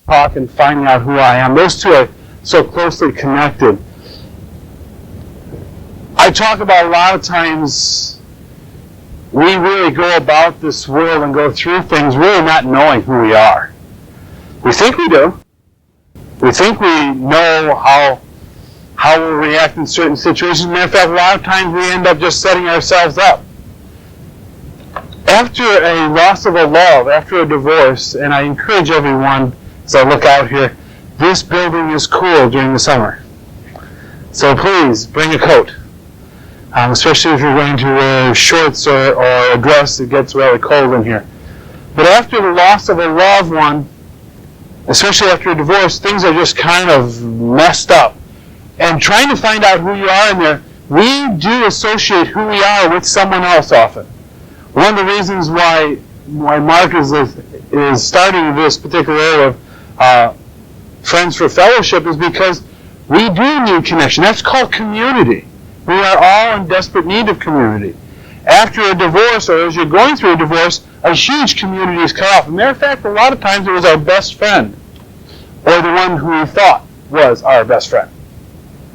talk and finding out who I am. Those two are so closely connected. I talk about a lot of times we really go about this world and go through things really not knowing who we are. We think we do. We think we know how we'll react in certain situations. Matter of fact, a lot of times we end up just setting ourselves up. After a loss of a love, after a divorce, and I encourage everyone as I look out here, this building is cool during the summer. So please, bring a coat. Especially if you're going to wear shorts or a dress, it gets really cold in here. But after the loss of a loved one, especially after a divorce, things are just kind of messed up. And trying to find out who you are in there, we do associate who we are with someone else often. One of the reasons why Mark is starting this particular area of Friends for Fellowship is because we do need connection. That's called community. We are all in desperate need of community. After a divorce, or as you're going through a divorce, a huge community is cut off. As a matter of fact, a lot of times it was our best friend, or the one who we thought was our best friend.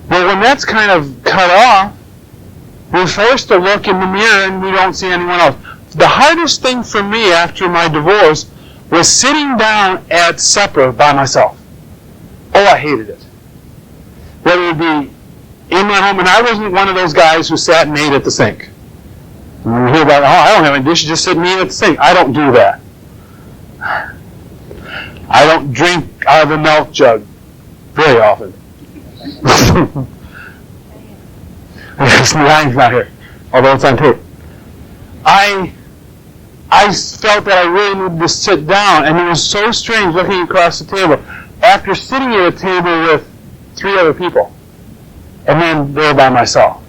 Well, when that's kind of cut off, we're forced to look in the mirror and we don't see anyone else. The hardest thing for me after my divorce was sitting down at supper by myself. Oh, I hated it. Whether it be in my home, and I wasn't one of those guys who sat and ate at the sink. And you hear about, I don't have any dishes, just sit and eat at the sink. I don't do that. I don't drink out of the milk jug very often. Ryan's not here, although it's on tape. I felt that I really needed to sit down, and it was so strange looking across the table after sitting at a table with 3 other people, and then there by myself.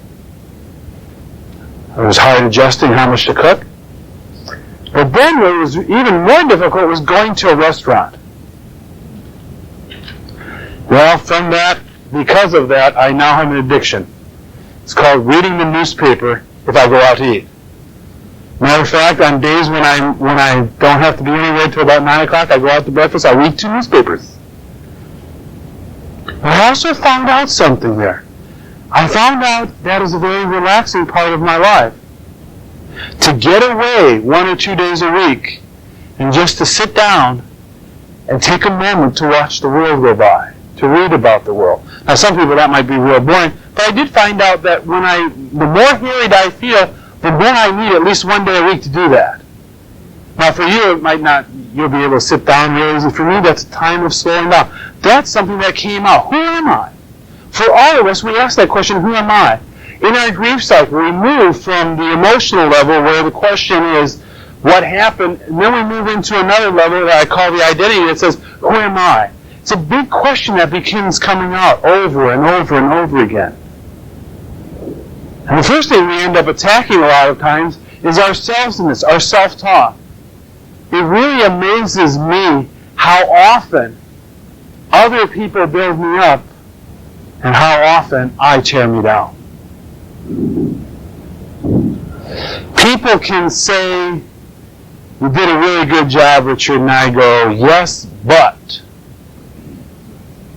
It was hard adjusting how much to cook. But then what was even more difficult was going to a restaurant. Well, from that, because of that, I now have an addiction. It's called reading the newspaper if I go out to eat. Matter of fact, on days when I don't have to be anywhere until about 9 o'clock, I go out to breakfast, I read 2 newspapers. I also found out something there. I found out that is a very relaxing part of my life. To get away 1 or 2 days a week and just to sit down and take a moment to watch the world go by, to read about the world. Now, some people that might be real boring, but I did find out that the more harried I feel, the more I need at least 1 day a week to do that. Now, for you, it might not, you'll be able to sit down real easy. For me, that's a time of slowing down. That's something that came out. Who am I? For all of us, we ask that question, who am I? In our grief cycle, we move from the emotional level where the question is, what happened? And then we move into another level that I call the identity that says, who am I? It's a big question that begins coming out over and over and over again. And the first thing we end up attacking a lot of times is ourselves-ness, our self-talk. It really amazes me how often other people build me up and how often I tear me down. People can say, you did a really good job, Richard, and I go, yes, but.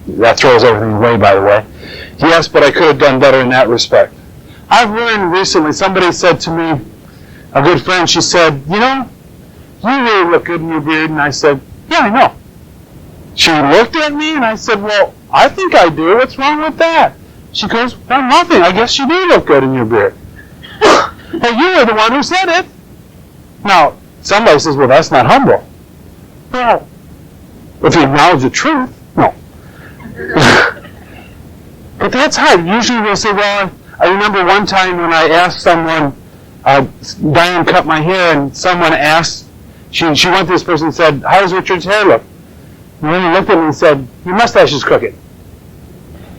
That throws everything away, by the way. Yes, but I could have done better in that respect. I've learned recently, somebody said to me, a good friend, she said, you really look good in your beard. And I said, yeah, I know. She looked at me and I said, well, I think I do. What's wrong with that? She goes, well, nothing. I guess you do look good in your beard. Well, you were the one who said it. Now, somebody says, well, that's not humble. Well, if you acknowledge the truth, no. But that's hard. Usually we'll say, well, I remember one time when I asked someone, Diane cut my hair, and someone asked, she went to this person and said, how does Richard's hair look? And then he looked at me and said, your mustache is crooked.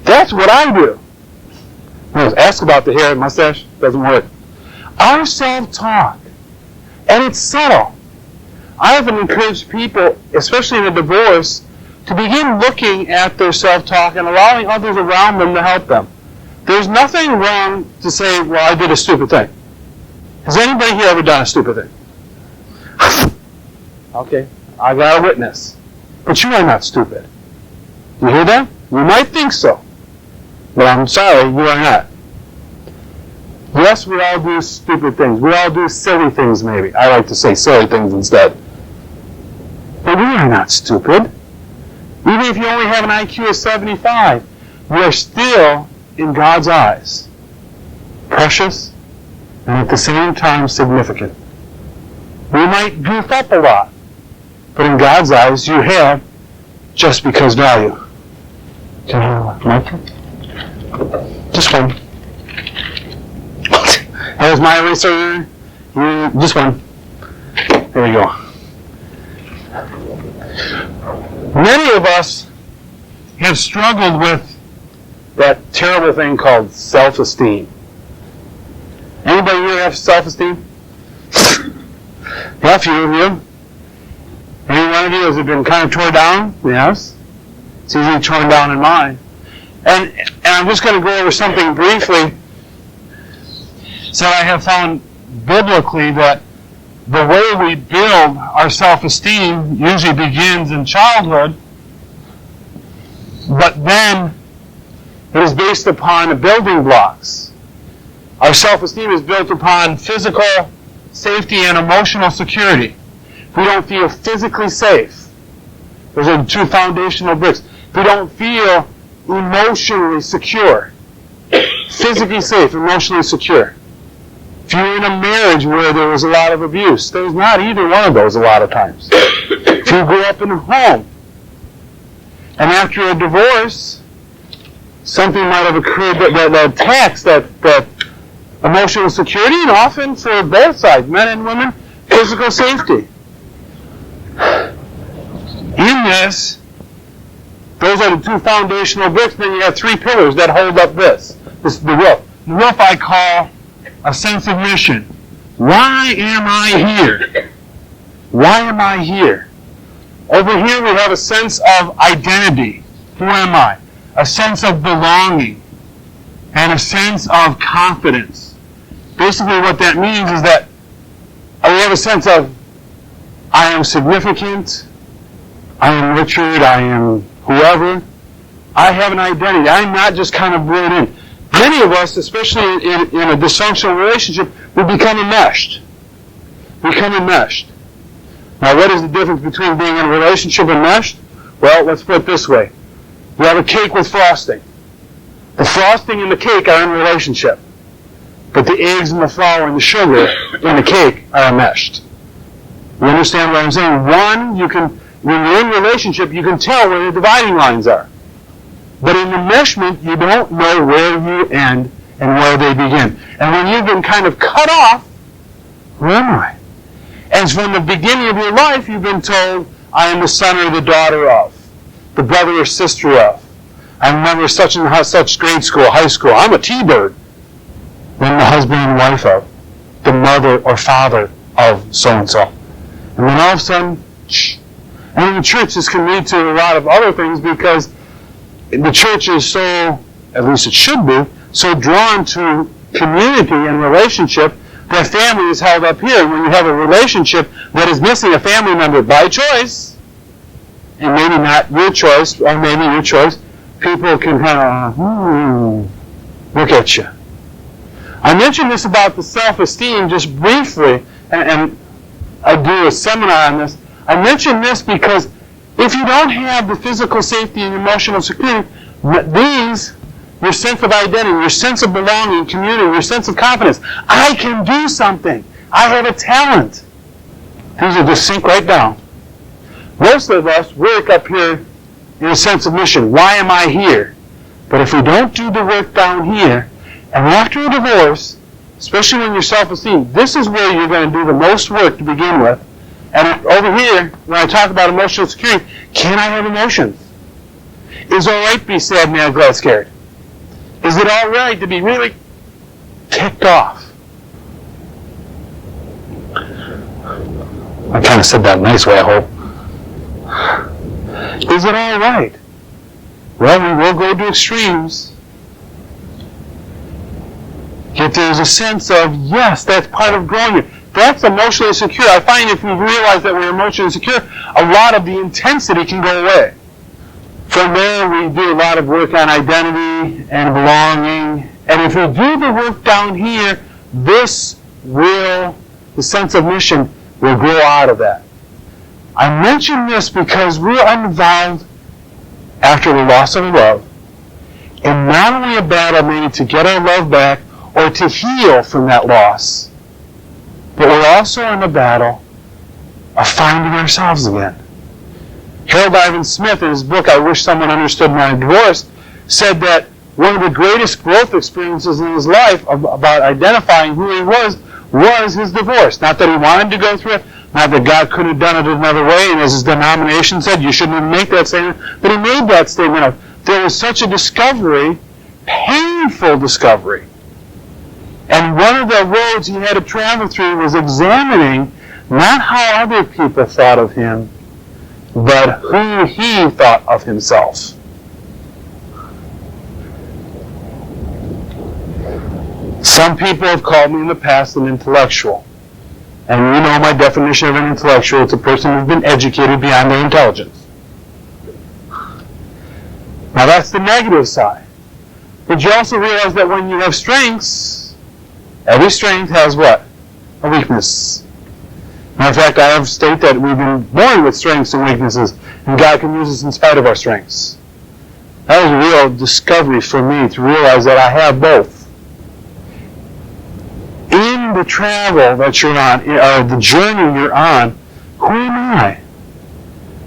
That's what I do. Ask about the hair and mustache, doesn't work. Our self-talk, and it's subtle. I often encourage people, especially in a divorce, to begin looking at their self-talk and allowing others around them to help them. There's nothing wrong to say, well, I did a stupid thing. Has anybody here ever done a stupid thing? Okay, I got a witness. but you are not stupid. You hear that? You might think so. But I'm sorry, you are not. Yes, we all do stupid things. We all do silly things, maybe. I like to say silly things instead. But we are not stupid. Even if you only have an IQ of 75, we are still, in God's eyes, precious and at the same time significant. We might goof up a lot, but in God's eyes, you have just because value. Can I have a mic? Just one. That was my eraser. Just one. There we go. Many of us have struggled with that terrible thing called self-esteem. Anybody here have self-esteem? Yeah, a few of you. Any one of you has been kind of torn down? Yes. It's easily torn down in mine. And I'm just going to go over something briefly. So I have found biblically that the way we build our self-esteem usually begins in childhood, but then it is based upon the building blocks. Our self-esteem is built upon physical safety and emotional security. If we don't feel physically safe, those are the two foundational bricks. If we don't feel emotionally secure, physically safe, emotionally secure. If you're in a marriage where there was a lot of abuse, there's not either one of those a lot of times. If you grew up in a home, and after a divorce, something might have occurred that attacks that emotional security, and often for both sides, men and women, physical safety. In this, those are the two foundational bricks. Then you have three pillars that hold up this. This is the roof. The roof I call a sense of mission. Why am I here? Why am I here? Over here we have a sense of identity. Who am I? A sense of belonging. And a sense of confidence. Basically what that means is that we have a sense of I am significant, I am Richard, I am whoever. I have an identity. I'm not just kind of blurred in. Many of us, especially in a dysfunctional relationship, we become enmeshed. Now, what is the difference between being in a relationship and enmeshed? Well, let's put it this way. You have a cake with frosting. The frosting and the cake are in relationship. But the eggs and the flour and the sugar in the cake are enmeshed. You understand what I'm saying? When you're in a relationship, you can tell where the dividing lines are. But in enmeshment, you don't know where you end and where they begin. And when you've been kind of cut off, who am I? And from the beginning of your life, you've been told, I am the son or the daughter of, the brother or sister of. I remember such and such grade school, high school, I'm a T-bird. Then the husband and wife of, the mother or father of so-and-so. And then all of a sudden, shh. And in the church, this can lead to a lot of other things because the church is so, at least it should be, so drawn to community and relationship that family is held up here. When you have a relationship that is missing a family member by choice, and maybe not your choice, or maybe your choice, people can kind of, look at you. I mentioned this about the self-esteem just briefly, and I do a seminar on this. I mention this because if you don't have the physical safety and emotional security, these, your sense of identity, your sense of belonging, community, your sense of confidence, I can do something. I have a talent. These will just sink right down. Most of us work up here in a sense of mission. Why am I here? But if we don't do the work down here, and after a divorce, especially when you're self-esteem, this is where you're going to do the most work to begin with. And over here, when I talk about emotional security, can I have emotions? Is it all right to be sad, mad, glad, scared? Is it all right to be really ticked off? I kind of said that in a nice way, I hope. Is it all right? Well, we will go to extremes. Yet there's a sense of, yes, that's part of growing. that's emotionally secure. I find if we realize that we're emotionally secure, a lot of the intensity can go away. From there, we do a lot of work on identity and belonging. And if we do the work down here, the sense of mission will grow out of that. I mention this because we're involved, after the loss of love, in not only a battle maybe to get our love back or to heal from that loss, but we're also in a battle of finding ourselves again. Harold Ivan Smith, in his book, I Wish Someone Understood My Divorce, said that one of the greatest growth experiences in his life about identifying who he was his divorce. Not that he wanted to go through it, not that God couldn't have done it another way, and as his denomination said, you shouldn't even make that statement, but he made that statement of, there was such a discovery, painful discovery. And one of the roads he had to travel through was examining not how other people thought of him, but who he thought of himself. Some people have called me in the past an intellectual. And you know my definition of an intellectual. It's a person who's been educated beyond their intelligence. Now that's the negative side. But you also realize that when you have strengths, every strength has what? A weakness. Matter of fact, I have stated that we've been born with strengths and weaknesses, and God can use us in spite of our strengths. That was a real discovery for me to realize that I have both. In the travel that you're on, or the journey you're on, who am I?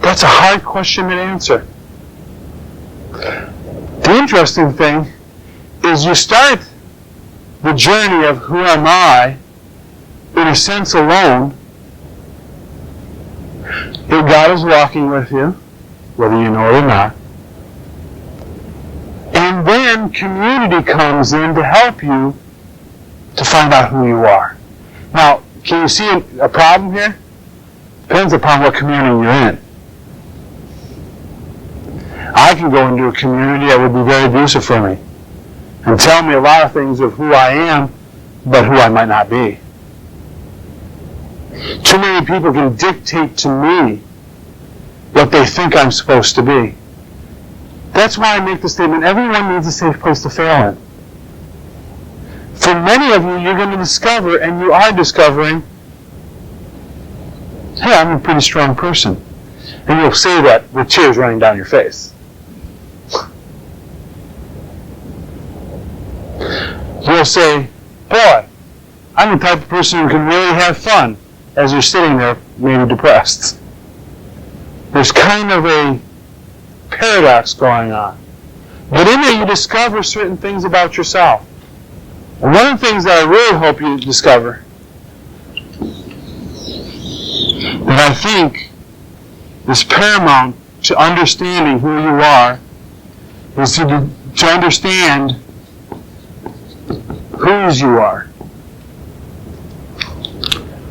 That's a hard question to answer. The interesting thing is you start the journey of who am I, in a sense alone, if God is walking with you, whether you know it or not. And then community comes in to help you to find out who you are. Now, can you see a problem here? Depends upon what community you're in. I can go into a community that would be very abusive for me and tell me a lot of things of who I am, but who I might not be. Too many people can dictate to me what they think I'm supposed to be. That's why I make the statement, everyone needs a safe place to fail in. For many of you, you're going to discover, and you are discovering, hey, I'm a pretty strong person. And you'll say that with tears running down your face. You'll say, boy, I'm the type of person who can really have fun as you're sitting there, maybe depressed. There's kind of a paradox going on. But in there you discover certain things about yourself. And one of the things that I really hope you discover, that I think is paramount to understanding who you are, is to understand whose you are.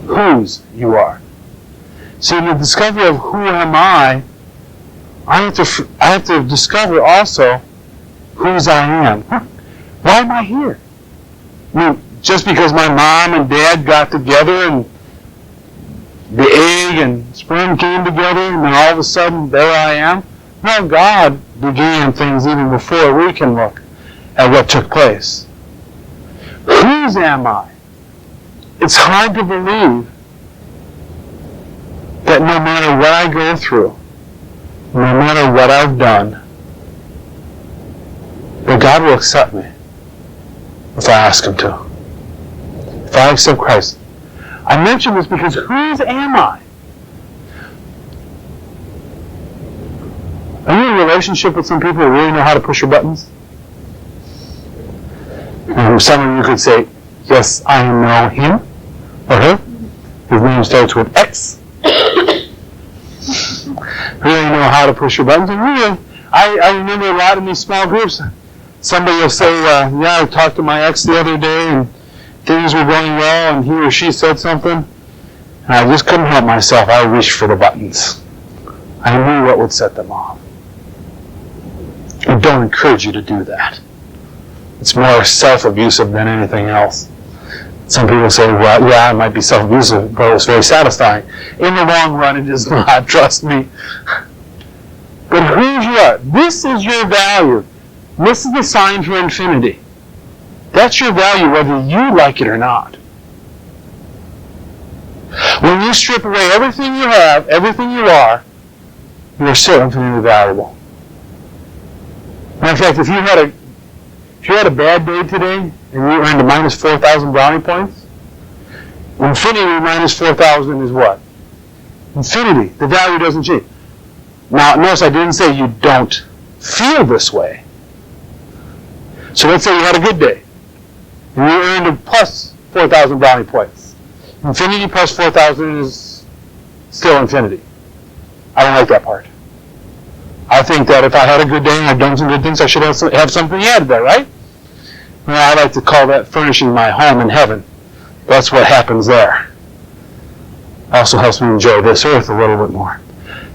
Whose you are. See, in the discovery of who am I have to discover also whose I am. Why am I here? I mean, just because my mom and dad got together and the egg and sperm came together and then all of a sudden there I am? No, God began things even before we can look at what took place. Whose am I? It's hard to believe that no matter what I go through, no matter what I've done, that God will accept me if I ask Him to. If I accept Christ. I mention this because whose am I? Are you in a relationship with some people who really know how to push your buttons? And some of you could say, yes, I know him or her. His name starts with X. Really know how to push your buttons. And really, I remember a lot in these small groups. Somebody will say, yeah, I talked to my ex the other day and things were going well and he or she said something. And I just couldn't help myself. I reached for the buttons. I knew what would set them off. I don't encourage you to do that. It's more self-abusive than anything else. Some people say, well, yeah, it might be self-abusive, but it's very satisfying. In the long run, it is not, trust me. But who you are, this is your value. This is the sign for infinity. That's your value whether you like it or not. When you strip away everything you have, everything you are still infinitely valuable. Matter of fact, if you had a bad day today and you earned a minus 4,000 brownie points, infinity minus 4,000 is what? Infinity. The value doesn't change. Now, notice I didn't say you don't feel this way. So let's say you had a good day and you earned a plus 4,000 brownie points. Infinity plus 4,000 is still infinity. I don't like that part. I think that if I had a good day and I've done some good things, I should have something added there, right? Well, I like to call that furnishing my home in heaven. That's what happens there. Also helps me enjoy this earth a little bit more.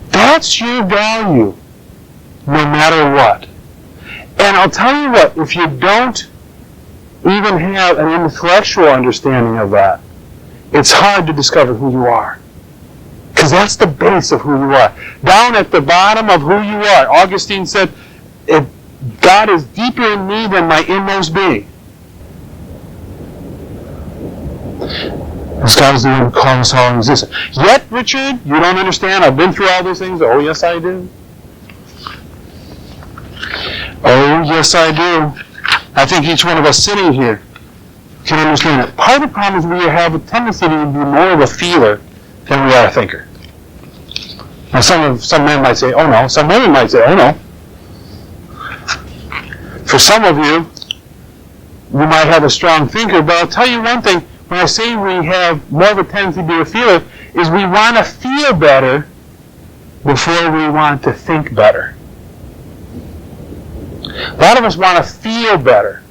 That's your value, no matter what. And I'll tell you what, if you don't even have an intellectual understanding of that, it's hard to discover who you are. Because that's the base of who you are. Down at the bottom of who you are, Augustine said, if God is deeper in me than my inmost being. This God is the one who calls us all in existence. Yet, Richard, you don't understand. I've been through all those things. Oh, yes, I do. Oh, yes, I do. I think each one of us sitting here can understand that. Part of the problem is we have a tendency to be more of a feeler than we are a thinker. Now, some men might say, oh no. Some women might say, oh no. For some of you, you might have a strong thinker, but I'll tell you one thing. When I say we have more of a tendency to be a feeler, is we want to feel better before we want to think better. A lot of us want to feel better.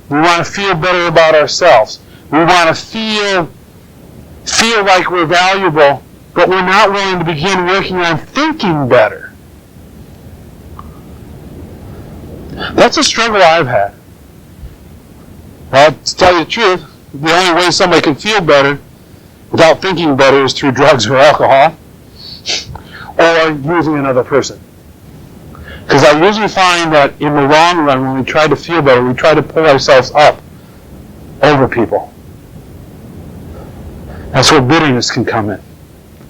We want to feel better about ourselves. We want to feel like we're valuable, but we're not willing to begin working on thinking better. That's a struggle I've had. Well, to tell you the truth, the only way somebody can feel better without thinking better is through drugs or alcohol or using another person. Because I usually find that in the long run, when we try to feel better, we try to pull ourselves up over people. That's where bitterness can come in,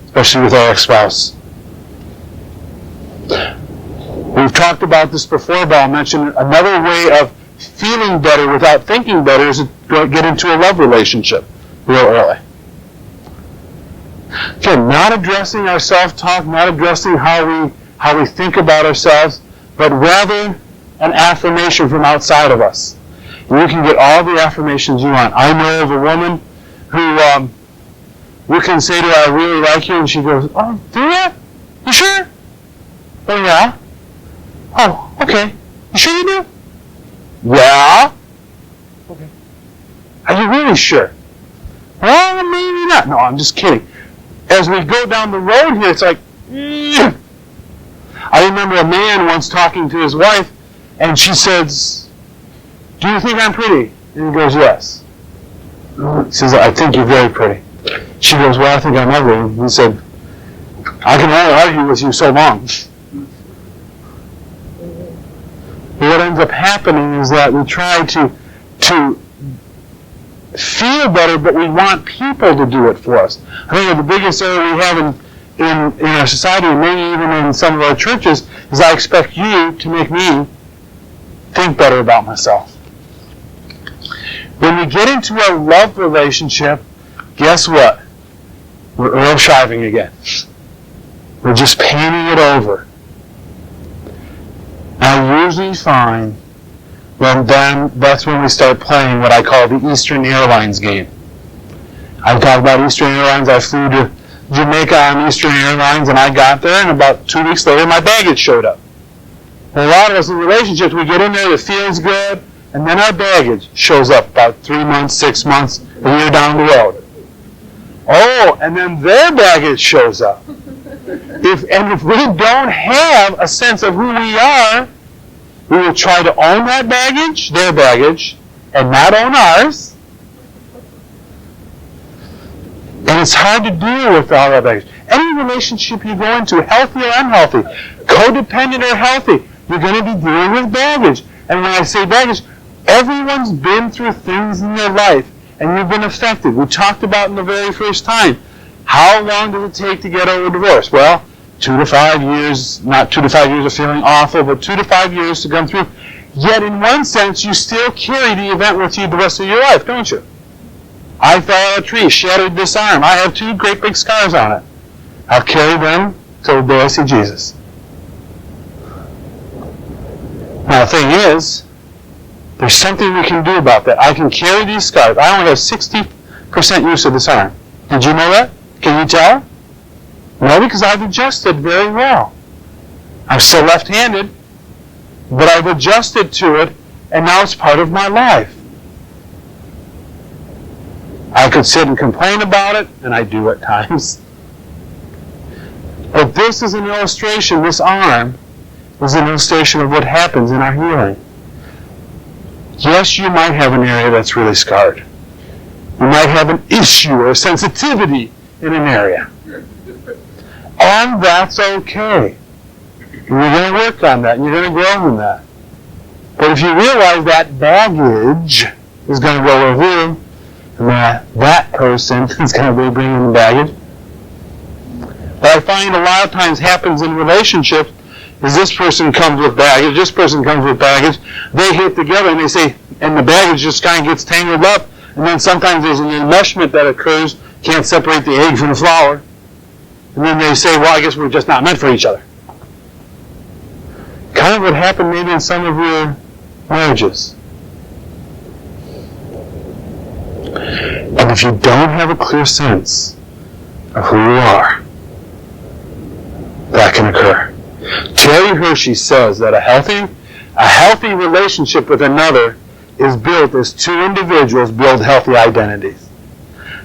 especially with our ex-spouse. We've talked about this before, but I'll mention another way of feeling better without thinking better is to get into a love relationship real early. Again, not addressing our self-talk, not addressing how we think about ourselves, but rather an affirmation from outside of us. And you can get all the affirmations you want. I know of a woman who you can say to her, I really like you, and she goes, oh, do you? You sure? Oh, yeah. Oh, okay. You sure you do? Yeah. Okay. Are you really sure? Well, maybe not. No, I'm just kidding. As we go down the road here, it's like, I remember a man once talking to his wife, and she says, do you think I'm pretty? And he goes, yes. He says, I think you're very pretty. She goes, well, I think I'm ugly. And he said, I can only argue with you so long. What ends up happening is that we try to feel better, but we want people to do it for us. I think the biggest error we have in our society, and maybe even in some of our churches, is I expect you to make me think better about myself. When we get into a love relationship, guess what? We're Earl Shiving again. We're just painting it over. I usually find then that's when we start playing what I call the Eastern Airlines game. I talk about Eastern Airlines. I flew to Jamaica on Eastern Airlines, and I got there, and about 2 weeks later, my baggage showed up. And a lot of us in relationships, we get in there, it feels good, and then our baggage shows up about 3 months, 6 months, a year down the road. Oh, and then their baggage shows up. If we don't have a sense of who we are, we will try to own that baggage, their baggage, and not own ours. And it's hard to deal with all that baggage. Any relationship you go into, healthy or unhealthy, codependent or healthy, you're going to be dealing with baggage. And when I say baggage, everyone's been through things in their life, and you've been affected. We talked about in the very first time, how long does it take to get over a divorce? Well, 2 to 5 years, not 2 to 5 years of feeling awful, but 2 to 5 years to come through. Yet in one sense, you still carry the event with you the rest of your life, don't you? I fell out of a tree, shattered this arm. I have 2 great big scars on it. I'll carry them till the day I see Jesus. Now the thing is, there's something we can do about that. I can carry these scars. I only have 60% use of this arm. Did you know that? Can you tell? No, because I've adjusted very well. I'm still left-handed, but I've adjusted to it, and now it's part of my life. I could sit and complain about it, and I do at times. But this is an illustration, this arm is an illustration of what happens in our healing. Yes, you might have an area that's really scarred. You might have an issue or a sensitivity in an area. And that's okay. You're going to work on that, and you're going to grow in that. But if you realize that baggage is going to go with you, and that person is going to be bringing the baggage. What I find a lot of times happens in relationships is this person comes with baggage, this person comes with baggage, they hit together and they say, and the baggage just kind of gets tangled up, and then sometimes there's an enmeshment that occurs, can't separate the egg from the flower, and then they say, well, I guess we're just not meant for each other. Kind of what happened maybe in some of your marriages. And if you don't have a clear sense of who you are, that can occur. Terry Hershey says that a healthy relationship with another is built as 2 individuals build healthy identities.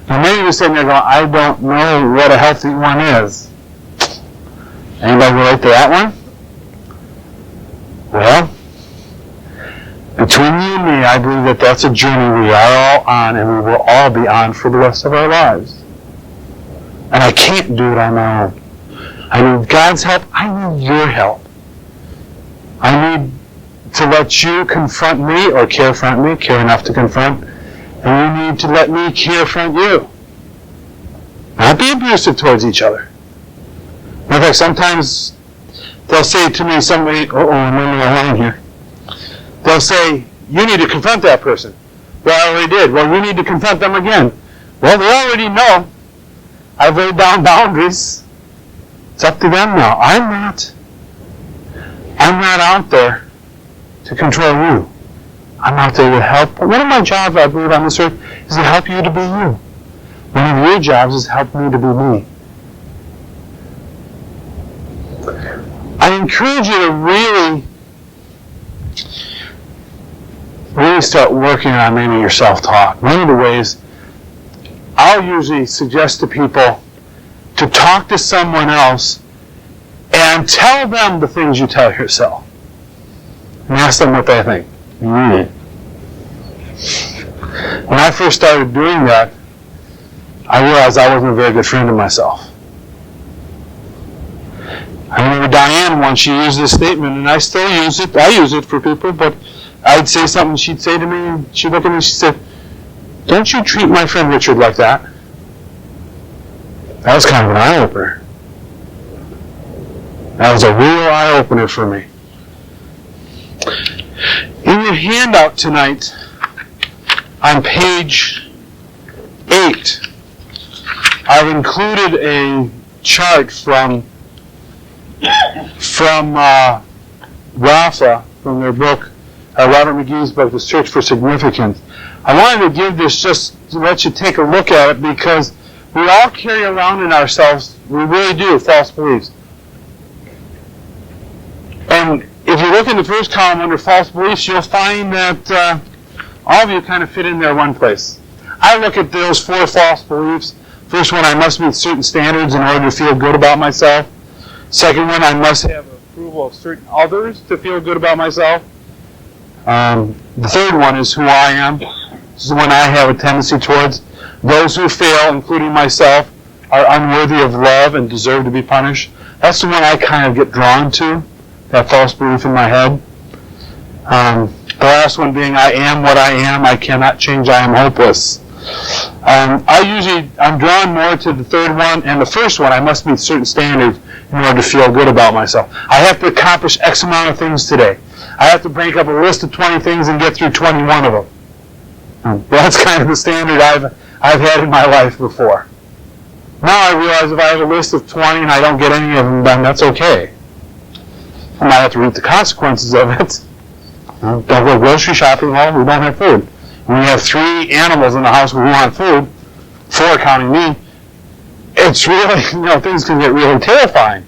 Now many of you are sitting there going, I don't know what a healthy one is. Anybody relate to that one? Well, between you and me, I believe that that's a journey we are all on, and we will all be on for the rest of our lives. And I can't do it on my own. I need God's help. I need your help. I need to let you confront me or care enough to confront, and you need to let me confront you. Not be abusive towards each other. In fact, sometimes they'll say to me, somebody, I'm running along here. They'll say, you need to confront that person. Well, I already did. Well, you need to confront them again. Well, they already know. I've laid down boundaries. It's up to them now. I'm not out there to control you. I'm out there to help. One of my jobs, I believe, on this earth is to help you to be you. One of your jobs is to help me to be me. I encourage you to really start working on maybe your self-talk. One of the ways I'll usually suggest to people to talk to someone else and tell them the things you tell yourself. And ask them what they think. When I first started doing that, I realized I wasn't a very good friend of myself. I remember Diane once, she used this statement, and I still use it. I use it for people, but I'd say something, she'd say to me, and she'd look at me and she said, don't you treat my friend Richard like that. That was kind of an eye-opener. That was a real eye-opener for me. In your handout tonight, on page 8, I've included a chart from Rafa, from their book, Robert McGee's book, The Search for Significance. I wanted to give this just to let you take a look at it, because we all carry around in ourselves, we really do, false beliefs. And if you look in the first column under false beliefs, you'll find that all of you kind of fit in there one place. I look at those 4 false beliefs. First one, I must meet certain standards in order to feel good about myself. Second one, I must have approval of certain others to feel good about myself. The third one is who I am. This is the one I have a tendency towards. Those who fail, including myself, are unworthy of love and deserve to be punished. That's the one I kind of get drawn to, that false belief in my head. The last one being, I am what I am, I cannot change, I am hopeless. I'm drawn more to the third one, and the first one, I must meet certain standards in order to feel good about myself. I have to accomplish X amount of things today. I have to break up a list of 20 things and get through 21 of them. That's kind of the standard I've had in my life before. Now I realize if I have a list of 20 and I don't get any of them done, that's okay. I might have to reap the consequences of it. Don't go grocery shopping, well, we don't have food. When we have 3 animals in the house who want food, 4 counting me, it's really, things can get really terrifying.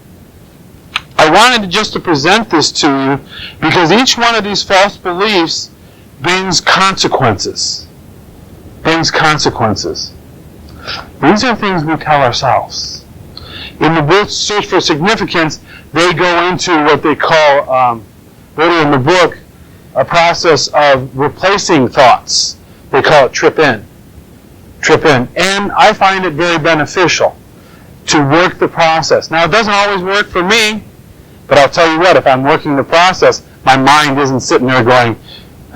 I wanted just to present this to you because each one of these false beliefs brings consequences. These are things we tell ourselves. In the book Search for Significance, they go into what they call, later in the book, a process of replacing thoughts. They call it trip in. And I find it very beneficial to work the process. Now, it doesn't always work for me, but I'll tell you what, if I'm working the process, my mind isn't sitting there going,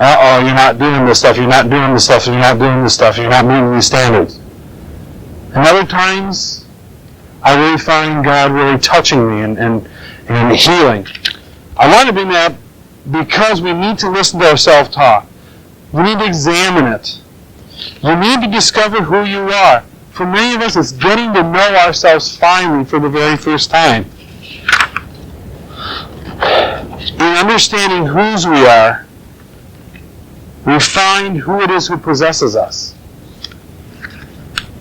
uh-oh, you're not doing this stuff, you're not doing this stuff, you're not doing this stuff, you're not meeting these standards. And other times, I really find God really touching me and healing. I want to bring that because we need to listen to our self-talk. We need to examine it. You need to discover who you are. For many of us, it's getting to know ourselves finally for the very first time. In understanding whose we are, we find who it is who possesses us.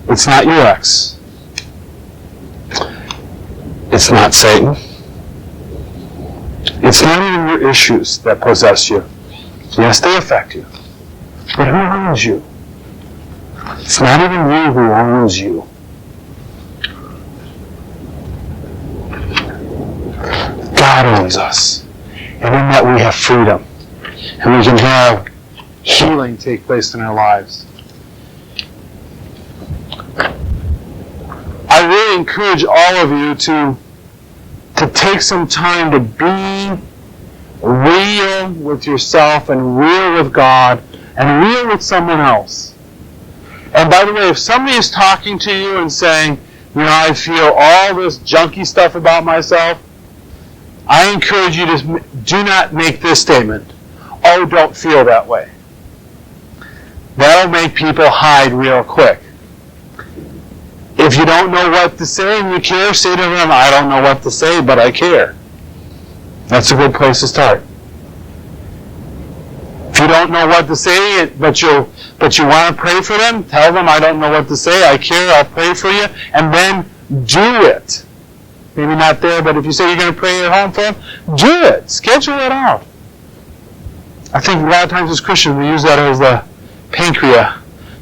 It's not your ex. It's not Satan. It's not even your issues that possess you. Yes, they affect you. But who owns you? It's not even you who owns you. God owns us. And in that we have freedom. And we can have healing take place in our lives. I really encourage all of you to take some time to be real with yourself and real with God and real with someone else. And by the way, if somebody is talking to you and saying, I feel all this junky stuff about myself, I encourage you to do not make this statement. Oh, don't feel that way. That'll make people hide real quick. If you don't know what to say and you care, say to them, I don't know what to say, but I care. That's a good place to start. If you don't know what to say, but you want to pray for them, tell them, I don't know what to say, I care, I'll pray for you, and then do it. Maybe not there, but if you say you're going to pray at home for them, do it. Schedule it out. I think a lot of times as Christians, we use that as the pancreas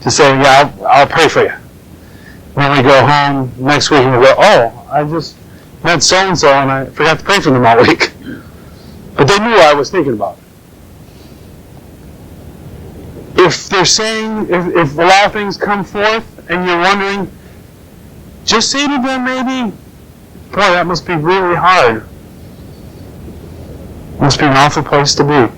to say, yeah, I'll pray for you. When we go home next week and we go, oh, I just met so-and-so and I forgot to pray for them all week. But they knew I was thinking about it. If they're saying, if a lot of things come forth and you're wondering, just say to them maybe, boy, that must be really hard. Must be an awful place to be.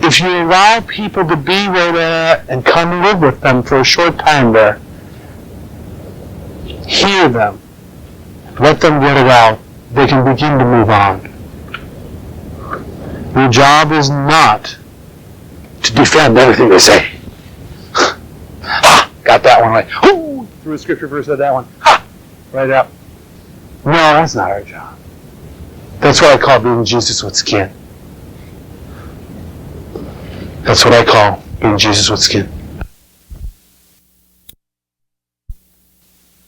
If you allow people to be where they're at and come live with them for a short time there, hear them, let them get it out, they can begin to move on. Your job is not to defend everything they say. Got that one right. Ooh, threw a scripture verse at that one. Right up. No, that's not our job. That's what I call being Jesus with skin. That's what I call being Jesus with skin.